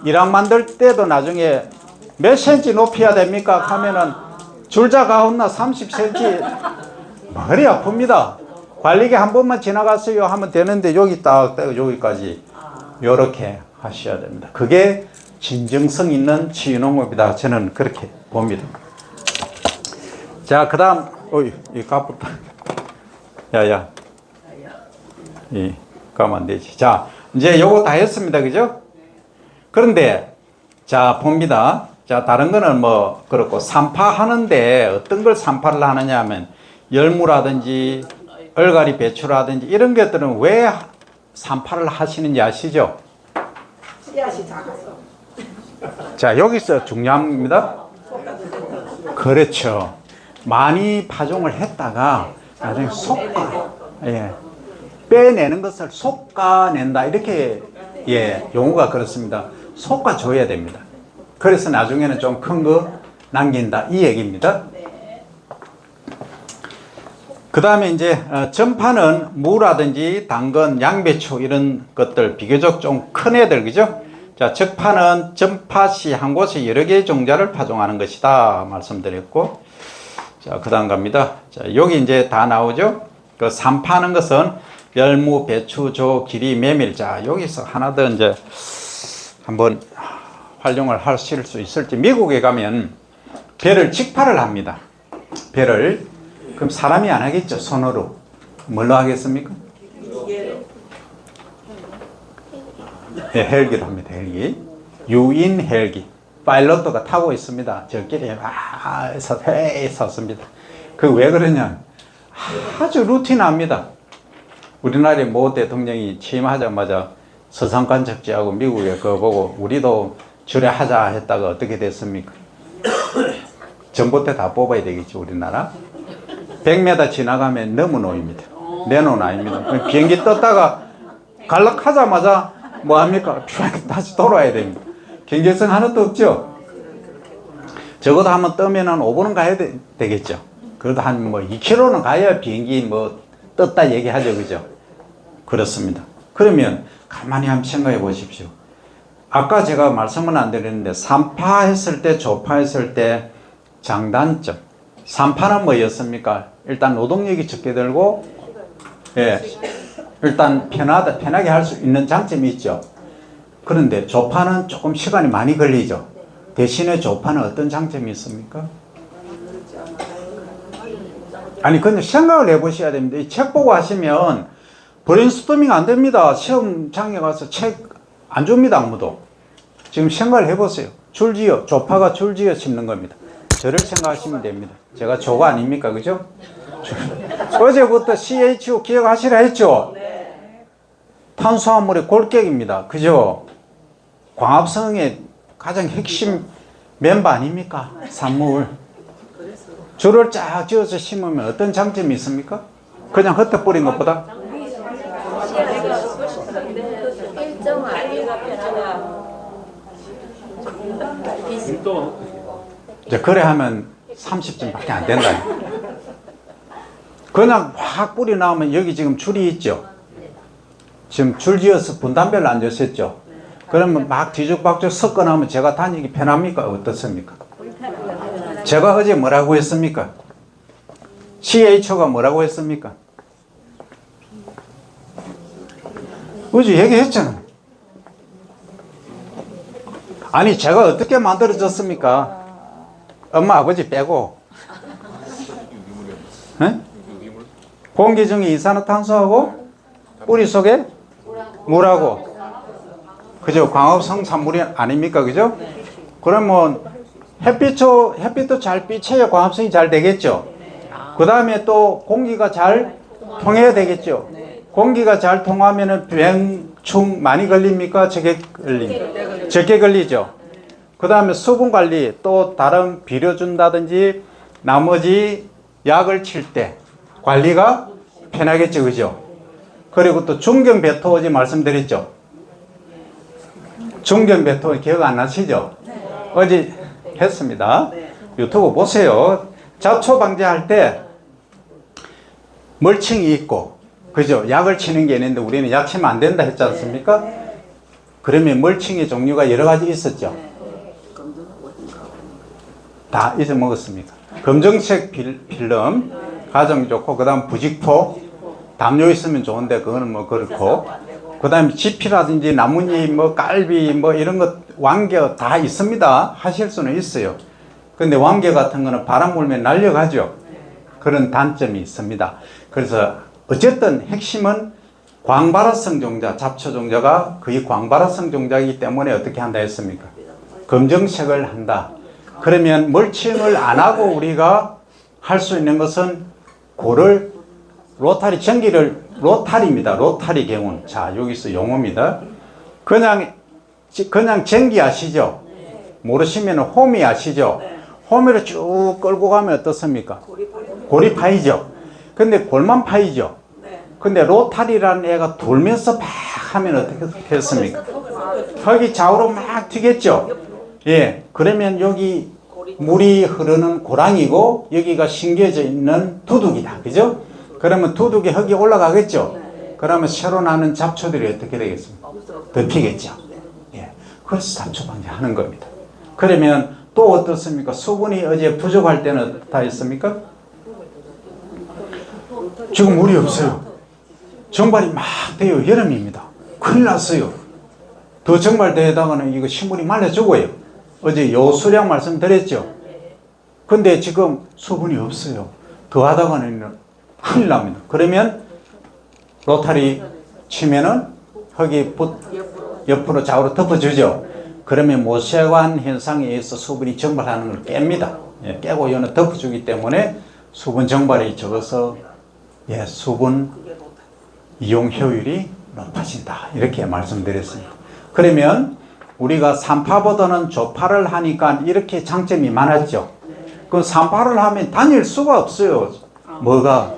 이랑 만들 때도 나중에 몇 cm 높여야 됩니까? 하면은 줄자 가온나 30cm. 머리 아픕니다. 관리기 한 번만 지나갔어요 하면 되는데 여기 딱 여기까지 이렇게 하셔야 됩니다. 그게 진정성 있는 치유농업이다. 저는 그렇게 봅니다. 자, 그 다음, 이 까붙다. 야야. 가면 안 되지. 자, 이제 요거 다 했습니다. 그죠? 그런데, 자, 봅니다. 자, 다른 거는 뭐, 그렇고, 산파하는데 어떤 걸 산파를 하느냐 하면, 열무라든지, 얼갈이 배추라든지, 이런 것들은 왜 산파를 하시는지 아시죠? 씨앗이 작아서. 자, 여기서 중요합니다. 그렇죠. 많이 파종을 했다가 나중에 빼내는 것을 솎아낸다. 이렇게, 용어가 그렇습니다. 솎아줘야 됩니다. 그래서 나중에는 좀 큰 거 남긴다. 이 얘기입니다. 그 다음에 이제, 전파는 무라든지 당근, 양배추 이런 것들 비교적 좀 큰 애들, 그죠? 자, 적파는 전파시 한 곳에 여러 개의 종자를 파종하는 것이다. 말씀드렸고. 자, 그 다음 갑니다. 자, 여기 이제 다 나오죠? 그 산파하는 것은 열무, 배추, 조, 기리, 메밀. 자, 여기서 하나 더 이제 한번 활용을 하실 수 있을지. 미국에 가면 배를 직파를 합니다. 배를. 그럼 사람이 안 하겠죠. 손으로. 뭘로 하겠습니까? 네, 헬기로 합니다. 헬기. 유인 헬기. 파일럿가 타고 있습니다. 저끼리 섰습니다. 그 왜 그러냐? 아주 루틴합니다. 우리나라의 모 대통령이 취임하자마자 서산관 적지하고 미국에 그거 보고 우리도 저래 하자 했다가 어떻게 됐습니까? 전봇대 다 뽑아야 되겠지, 우리나라. 100m 지나가면 너무 놓입니다. 내 놓은 아닙니다. 비행기 떴다가 갈락하자마자 뭐합니까? 다시 돌아야 됩니다. 경제성 하나도 없죠. 적어도 한번 뜨면은 5분은 가야 되겠죠. 그래도 한 뭐 2km는 가야 비행기 뭐 떴다 얘기하죠. 그죠? 그렇습니다. 그러면 가만히 한번 생각해 보십시오. 아까 제가 말씀은 안 드렸는데 3파 했을 때, 조파 했을 때 장단점. 3파는 뭐였습니까? 일단 노동력이 적게 들고, 예, 일단 편하게 할 수 있는 장점이 있죠. 그런데 조파는 조금 시간이 많이 걸리죠. 대신에 조파는 어떤 장점이 있습니까? 아니, 근데 생각을 해보셔야 됩니다. 이 책 보고 하시면 브레인스토밍 안 됩니다. 시험장에 가서 책 안 줍니다, 아무도. 지금 생각을 해보세요. 줄지어, 조파가 줄지어 심는 겁니다. 저를 생각하시면 됩니다. 제가 조가 아닙니까? 그죠? 어제부터 CHO 기억하시라 했죠? 탄수화물의 골격입니다. 그죠? 광합성의 가장 핵심 멤버 아닙니까? 산물. 줄을 쫙 지어서 심으면 어떤 장점이 있습니까? 그냥 흩어버린 것보다? 이제 그래 하면 30점밖에 안 된다. 그냥 확 뿌리 나오면 여기 지금 줄이 있죠. 지금 줄 지어서 분단별로 앉으셨죠. 그러면 막 뒤죽박죽 섞어 나오면 제가 다니기 편합니까? 어떻습니까? 제가 어제 뭐라고 했습니까? CHO가 뭐라고 했습니까? 어제 얘기했잖아. 아니, 제가 어떻게 만들어졌습니까? 엄마, 아버지 빼고. 네? 공기 중에 이산화탄소하고 뿌리 속에 물하고. 그죠? 광합성 산물이 아닙니까? 그죠? 그러면 햇빛도 잘 비쳐야 광합성이 잘 되겠죠? 그 다음에 또 공기가 잘 통해야 되겠죠? 공기가 잘 통하면은 병충 많이 걸립니까? 적게 걸리죠? 그 다음에 수분 관리, 또 다른 비료 준다든지 나머지 약을 칠 때 관리가 편하겠죠? 그죠? 그리고 또 중경 배토 어제 말씀드렸죠? 중경 배토 기억 안 나시죠? 어제 했습니다. 유튜브 보세요. 잡초 방지할 때 멀칭이 있고, 그죠? 약을 치는 게 있는데 우리는 약 치면 안 된다 했지 않습니까? 그러면 멀칭의 종류가 여러 가지 있었죠. 다 잊어먹었습니까? 검정색 필름 가장 좋고, 그 다음 부직포, 담요 있으면 좋은데 그거는 뭐 그렇고, 그 다음에 지피라든지 나뭇잎, 뭐 깔비, 뭐 이런 것, 왕겨 다 있습니다. 하실 수는 있어요. 근데 왕겨 같은 거는 바람 불면 날려가죠. 그런 단점이 있습니다. 그래서 어쨌든 핵심은 광발화성 종자, 잡초 종자가 거의 광발화성 종자이기 때문에 어떻게 한다 했습니까? 검정색을 한다. 그러면 멀칭을 안 하고 우리가 할 수 있는 것은 고를 로타리 전기를 로타리입니다. 로타리 경운. 자, 여기서 용어입니다. 그냥 전기 아시죠? 모르시면 홈이 아시죠? 홈으로 쭉 끌고 가면 어떻습니까? 고리 파이죠. 근데 골만 파이죠. 근데 로타리라는 애가 돌면서 팍 하면 어떻게 됐습니까? 흙이 좌우로 막 튀겠죠. 예, 그러면 여기 물이 흐르는 고랑이고 여기가 심겨져 있는 두둑이다. 그죠? 그러면 두둑에 흙이 올라가겠죠. 그러면 새로 나는 잡초들이 어떻게 되겠습니까? 덮이겠죠. 예, 그래서 잡초 방지하는 겁니다. 그러면 또 어떻습니까? 수분이 어제 부족할 때는 다 있습니까? 지금 물이 없어요. 정발이 막 돼요. 여름입니다. 큰일 났어요. 더 정발되다가는 이거 식물이 말라 죽어요. 어제 요 수량 말씀드렸죠. 근데 지금 수분이 없어요. 더 하다가는 큰일 납니다. 그러면 로타리 치면은 흙이 옆으로 좌우로 덮어주죠. 그러면 모세관 현상에 의해서 수분이 증발하는 걸 깹니다. 예, 깨고 이거는 덮어주기 때문에 수분 증발이 적어서 예, 수분 이용 효율이 높아진다. 이렇게 말씀드렸습니다. 그러면 우리가 산파보다는 조파를 하니까 이렇게 장점이 많았죠. 그 산파를 하면 다닐 수가 없어요. 뭐가?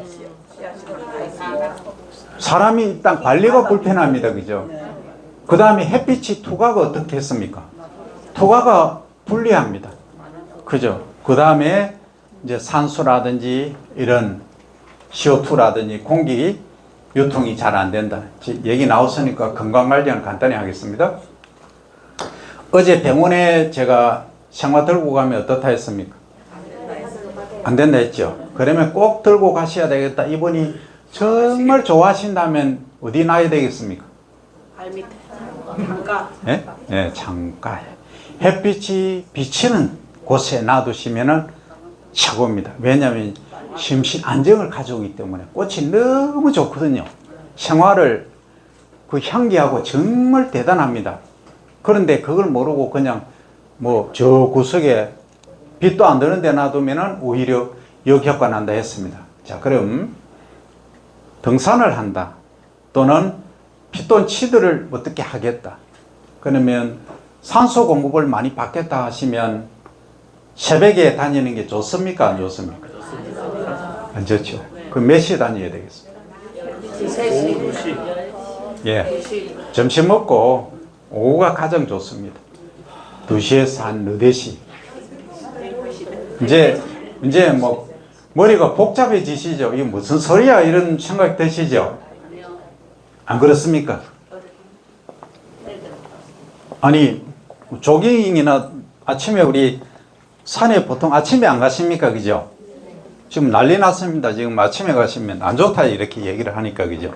사람이 일단 관리가 불편합니다. 그죠? 그 다음에 햇빛이 투과가 어떻게 했습니까? 투과가 불리합니다. 그죠? 그 다음에 이제 산소라든지 이런 CO2라든지 공기 유통이 잘 안 된다. 얘기 나왔으니까 건강관리는 간단히 하겠습니다. 어제 병원에 제가 생화 들고 가면 어떻다 했습니까? 안 된다 했죠. 그러면 꼭 들고 가셔야 되겠다. 이분이 정말 좋아하신다면 어디 놔야 되겠습니까? 발 밑에. 잠깐. 예? 예, 창가에. 햇빛이 비치는 곳에 놔두시면은 최고입니다. 왜냐하면 심신 안정을 가져오기 때문에 꽃이 너무 좋거든요. 생화를 그 향기하고 정말 대단합니다. 그런데 그걸 모르고 그냥 뭐 저 구석에 빛도 안 드는 데 놔두면은 오히려 역효과 난다 했습니다. 자, 그럼 등산을 한다. 또는 피톤치드를 어떻게 하겠다. 그러면 산소 공급을 많이 받겠다 하시면 새벽에 다니는 게 좋습니까? 안 좋습니까? 안 좋죠. 그 몇 시에 다녀야 되겠습니까? 3시. 예. 점심 먹고 오후가 가장 좋습니다. 2시에서 한 4시. 이제 뭐 머리가 복잡해지시죠? 이게 무슨 소리야? 이런 생각 드시죠? 안 그렇습니까? 아니, 조깅이나 아침에 우리 산에 보통 아침에 안 가십니까? 그죠? 지금 난리 났습니다. 지금 아침에 가시면 안 좋다 이렇게 얘기를 하니까 그죠?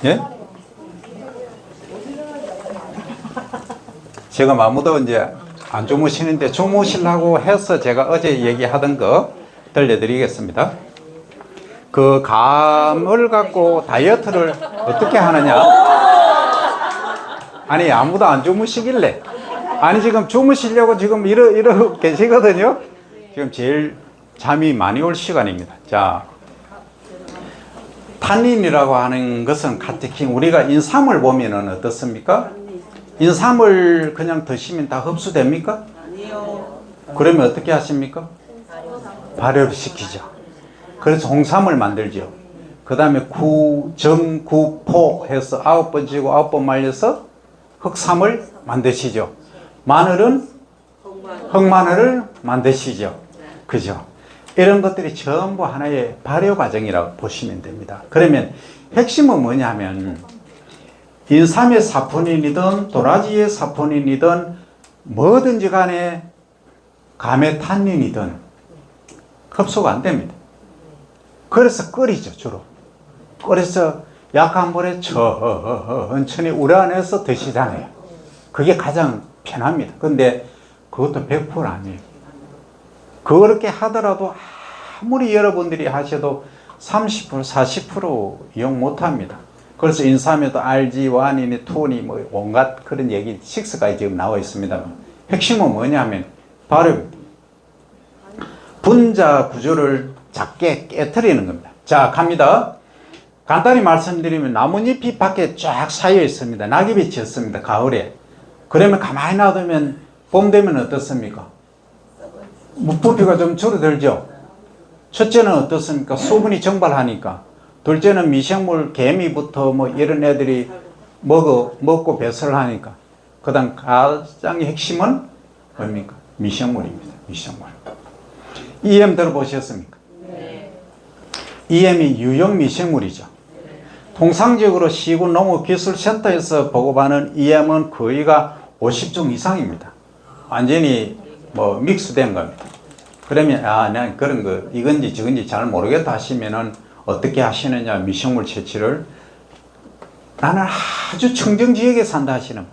예? 제가 아무도 이제 안 주무시는데 주무시려고 해서 제가 어제 얘기하던 거 들려드리겠습니다. 그 감을 갖고 다이어트를 어떻게 하느냐? 아니 아무도 안 주무시길래 아니 지금 주무시려고 지금 이러고 계시거든요. 지금 제일 잠이 많이 올 시간입니다. 자, 탄닌이라고 하는 것은 카테킨, 우리가 인삼을 보면은 어떻습니까? 인삼을 그냥 드시면 다 흡수됩니까? 아니요. 그러면 어떻게 하십니까? 발효를 시키죠. 그래서 홍삼을 만들죠. 그 다음에 구정구포 해서 9번 지고 9번 말려서 흑삼을 만드시죠. 마늘은 흑마늘을 만드시죠. 그죠? 이런 것들이 전부 하나의 발효 과정이라고 보시면 됩니다. 그러면 핵심은 뭐냐면 인삼의 사포닌이든 도라지의 사포닌이든 뭐든지 간에 감의 탄닌이든 흡수가 안 됩니다. 그래서 끓이죠, 주로. 끓여서 약한 불에 천천히 우려내서 드시잖아요. 그게 가장 편합니다. 근데 그것도 100% 아니에요. 그렇게 하더라도 아무리 여러분들이 하셔도 30%, 40% 이용 못 합니다. 그래서 인삼에도 RG1이니 2니 뭐 온갖 그런 얘기 6까지 지금 나와 있습니다. 핵심은 뭐냐면 바로 분자 구조를 작게 깨트리는 겁니다. 자, 갑니다. 간단히 말씀드리면 나뭇잎이 밖에 쫙 쌓여 있습니다. 낙엽이 졌습니다. 가을에. 그러면 가만히 놔두면 봄 되면 어떻습니까? 부피가 좀 줄어들죠. 첫째는 어떻습니까? 수분이 증발하니까. 둘째는 미생물, 개미부터 뭐 이런 애들이 먹고 배설을 하니까. 그 다음 가장 핵심은 뭡니까? 미생물입니다. 미생물. EM 들어보셨습니까? 네. EM이 유형 미생물이죠. 통상적으로 시군농업기술센터에서 보고받는 EM은 거의가 50종 이상입니다. 완전히 뭐 믹스된 겁니다. 그러면 난 그런 거 이건지 저건지 잘 모르겠다 하시면은 어떻게 하시느냐? 미생물 채취를 나는 아주 청정지역에 산다 하시는 분.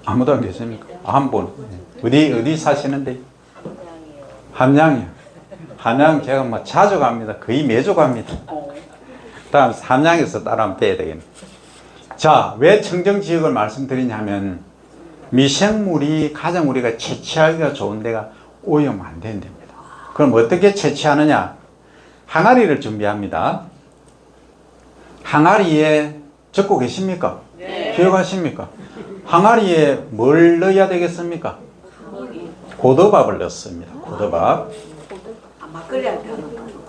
아무도 안 계십니까? 한 분. 어디 사시는데? 함양이요. 함양 제가 뭐 자주 갑니다. 거의 매주 갑니다. 다음 함양에서 따라 한번 빼야 되겠네. 자, 왜 청정지역을 말씀드리냐면 미생물이 가장 우리가 채취하기가 좋은 데가 오염 안 되는 데입니다. 그럼 어떻게 채취하느냐? 항아리를 준비합니다. 항아리에 적고 계십니까? 네. 기억하십니까? 항아리에 뭘 넣어야 되겠습니까? 고더밥을 넣습니다. 고더밥. 막걸리 할 때 하는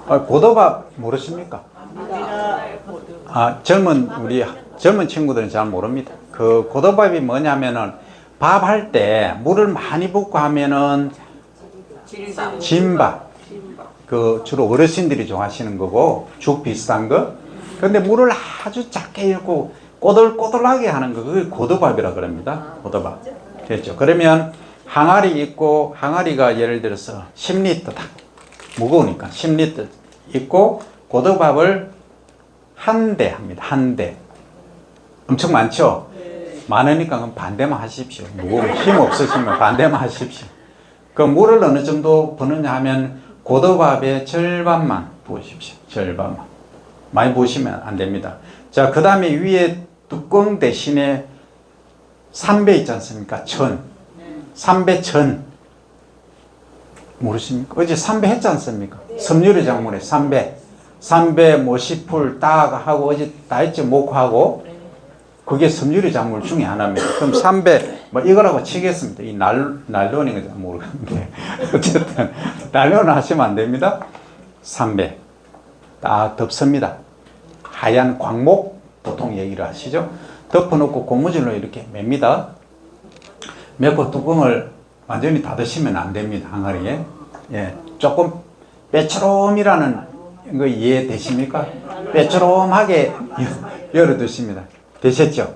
거. 고더밥 모르십니까? 우리 젊은 친구들은 잘 모릅니다. 그 고더밥이 뭐냐면은 밥 할 때 물을 많이 붓고 하면은 진밥. 그 주로 어르신들이 좋아하시는 거고 죽 비슷한 거. 근데 물을 아주 작게 넣고 꼬들꼬들하게 하는 거 그게 고더밥이라 그럽니다. 고더밥. 됐죠? 그러면 항아리 있고 항아리가 예를 들어서 10리터다. 무거우니까 10리터 있고 고더밥을 한 대 합니다. 한 대. 엄청 많죠? 많으니까 그럼 반대만 하십시오. 무거우면 힘 없으시면 반대만 하십시오. 그 물을 어느 정도 부느냐 하면 고더밥의 절반만 부으십시오. 절반만. 많이 부으시면 안 됩니다. 자, 그 다음에 위에 뚜껑 대신에 삼배 있지 않습니까? 천. 삼배 천. 모르십니까? 어제 삼배 했지 않습니까? 섬유리 작물에 삼배. 삼배, 모시풀, 딱 하고 어제 다 했죠. 목하고. 그게 섬유리 작물 중에 하나입니다. 그럼 삼배, 뭐 이거라고 치겠습니다. 이 난로는 모르겠는데. 어쨌든, 난로는 하시면 안 됩니다. 삼배. 딱 덮습니다. 하얀 광목, 보통 얘기를 하시죠. 덮어놓고 고무줄로 이렇게 맵니다. 맵고 뚜껑을 완전히 닫으시면 안 됩니다. 항아리에. 예. 조금 빼초롬이라는 거 이해되십니까? 빼초롬하게 열어두십니다. 되셨죠?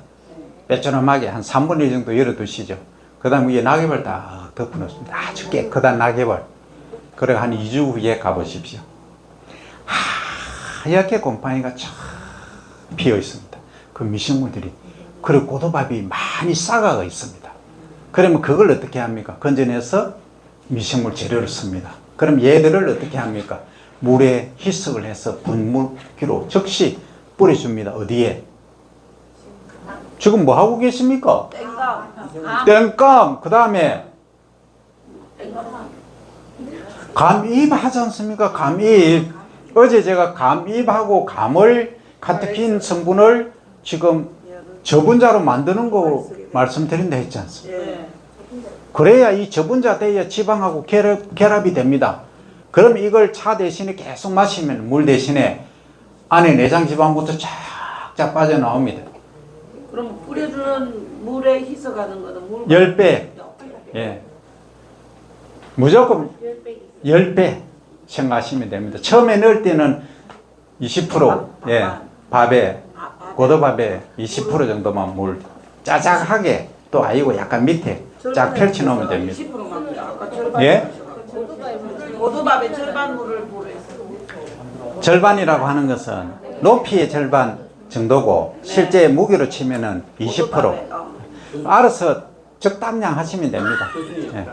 빼초롬하게 한 3분의 1 정도 열어두시죠. 그 다음 위에 낙엽을 딱 덮어놓습니다. 아주 깨끗한 낙엽을. 그래 한 2주 후에 가보십시오. 하얗게 곰팡이가 쫙 피어 있습니다. 그 미생물들이. 그리고 고더밥이 많이 싸가가 있습니다. 그러면 그걸 어떻게 합니까? 건져내서 미생물 재료를 씁니다. 그럼 얘들을 어떻게 합니까? 물에 희석을 해서 분무기로 즉시 뿌려줍니다. 어디에? 지금 뭐 하고 계십니까? 땡감. 그 다음에 감입 하지 않습니까? 감입. 어제 제가 감입하고 감을 카테킨 성분을 지금 저분자로 만드는 거 말씀드린다 했지 않습니까? 그래야 이 저분자 돼야 지방하고 결합이 됩니다. 그럼 이걸 차 대신에 계속 마시면 물 대신에 안에 내장 지방부터 쫙쫙 빠져나옵니다. 그럼 뿌려주는 물에 희석하는 거는 물 10배. 예. 무조건 10배 생각하시면 됩니다. 처음에 넣을 때는 20%, 예, 밥에, 고더밥에 20% 정도만 물 짜작하게 또 아니고 약간 밑에 쫙 펼쳐 놓으면 됩니다. 20%만 아까 절반. 예? 고두밥의 절반 물을 뿌려서. 절반이라고 하는 것은 높이의 절반 정도고 실제 무게로 치면은 20%. 알아서 적당량 하시면 됩니다. 예.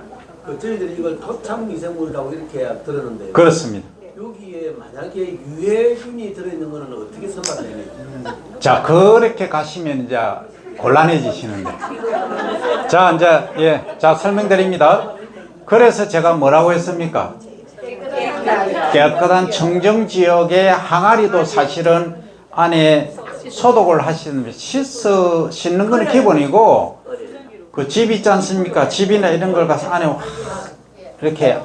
저희들이 이걸 토착 미생물이라고 이렇게 들었는데 그렇습니다. 여기에 만약에 유해균이 들어있는 거는 어떻게 선발됩니까? 자, 그렇게 가시면 이제 곤란해지시는데. 자, 이제, 예, 자, 설명드립니다. 그래서 제가 뭐라고 했습니까? 깨끗한 청정지역의 항아리도 사실은 안에 소독을 하시는, 씻는 거는 기본이고, 그 집 있지 않습니까? 집이나 이런 걸 가서 안에 이렇게,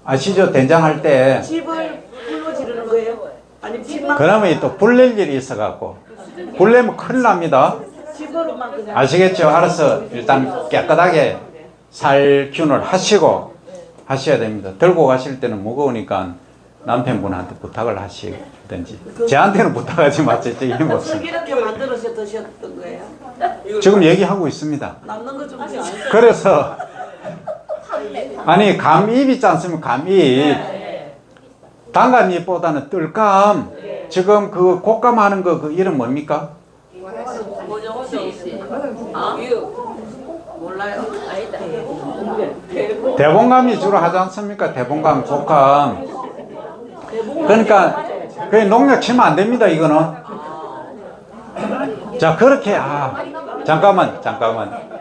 아시죠? 된장할 때. 집을 불로 지르는 거예요? 아니 집만 그러면 또 불낼 일이 있어갖고, 불내면 큰일 납니다. 집으로만 그냥. 아시겠죠? 알아서 일단 깨끗하게 살균을 하시고 하셔야 됩니다. 들고 가실 때는 무거우니까 남편분한테 부탁을 하시든지. 저한테는 부탁하지 마세요. 힘 없어요. 이렇게 만들어서 드셨던 거예요? 지금 얘기하고 있습니다. 남는 거좀 그래서 아니 감입 있지 않습니까? 감입. 단감잎보다는 뜰감. 지금 그 곶감 하는 거 그 이름 뭡니까? 몰라요. 아니다. 대봉감이 주로 하지 않습니까? 대봉감, 곶감. 그러니까 그 농약 치면 안 됩니다. 이거는. 자, 그렇게 잠깐만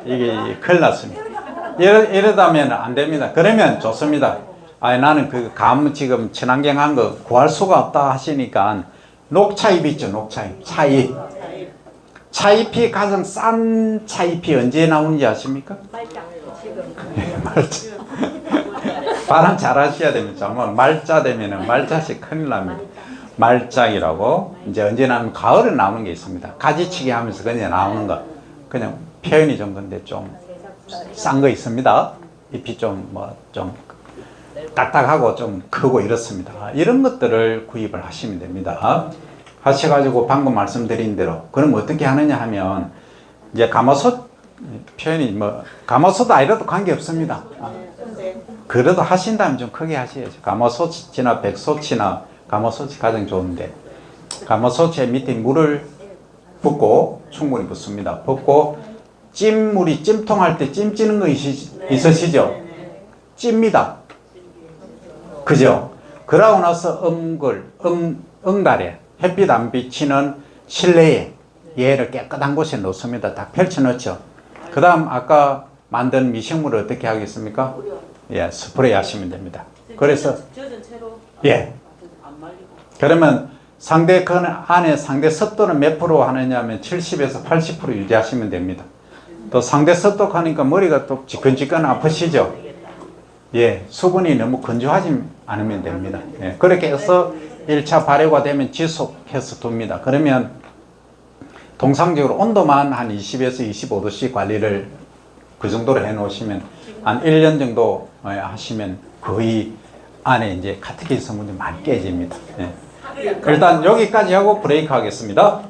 이게 큰일 났습니다. 이러다면 안 됩니다. 그러면 좋습니다. 나는 그 감 지금 친환경한 거 구할 수가 없다 하시니까 녹차잎 있죠. 녹차잎, 차잎이 가장 싼 차잎이 언제 나오는지 아십니까? 말자. 발음 잘 하셔야 됩니다. 정말 말자 되면은 말자씨 큰일 납니다. 말짝이라고 이제 언제 나오면 가을에 나오는 게 있습니다. 가지치기 하면서 그냥 나오는 거. 그냥 표현이 좀 근데 좀 싼 거 있습니다. 잎이 좀 딱딱하고 좀 크고 이렇습니다. 이런 것들을 구입을 하시면 됩니다. 하셔가지고 방금 말씀드린 대로 그럼 어떻게 하느냐 하면 이제 가마솥 표현이 가마솥 아니라도 관계 없습니다. 그래도 하신다면 좀 크게 하셔야죠. 가마솥이나 백솥이나 가마솥이 가장 좋은데 가마솥에 밑에 물을 붓고 충분히 붓습니다. 붓고 찜물이 찜통할 때 찜 찌는 거 있으시죠? 찝니다. 그죠? 그러고 나서 응달에 햇빛 안 비치는 실내에 얘를 깨끗한 곳에 놓습니다. 딱 펼쳐 놓죠. 그 다음 아까 만든 미생물을 어떻게 하겠습니까? 예, 스프레이 하시면 됩니다. 그래서 젖은 채로 예. 그러면 상대 그 안에 상대 습도는 몇 프로 하느냐면 70에서 80% 유지하시면 됩니다. 또 상대 습도 하니까 머리가 또 지끈지끈 아프시죠? 예, 수분이 너무 건조하지 않으면 됩니다. 예, 그렇게 해서 1차 발효가 되면 지속해서 둡니다. 그러면 통상적으로 온도만 한 20에서 25도씩 관리를 그 정도로 해 놓으시면 한 1년 정도 하시면 거의 안에 이제 카테킨 성분이 많이 깨집니다. 예. 일단 여기까지 하고 브레이크 하겠습니다.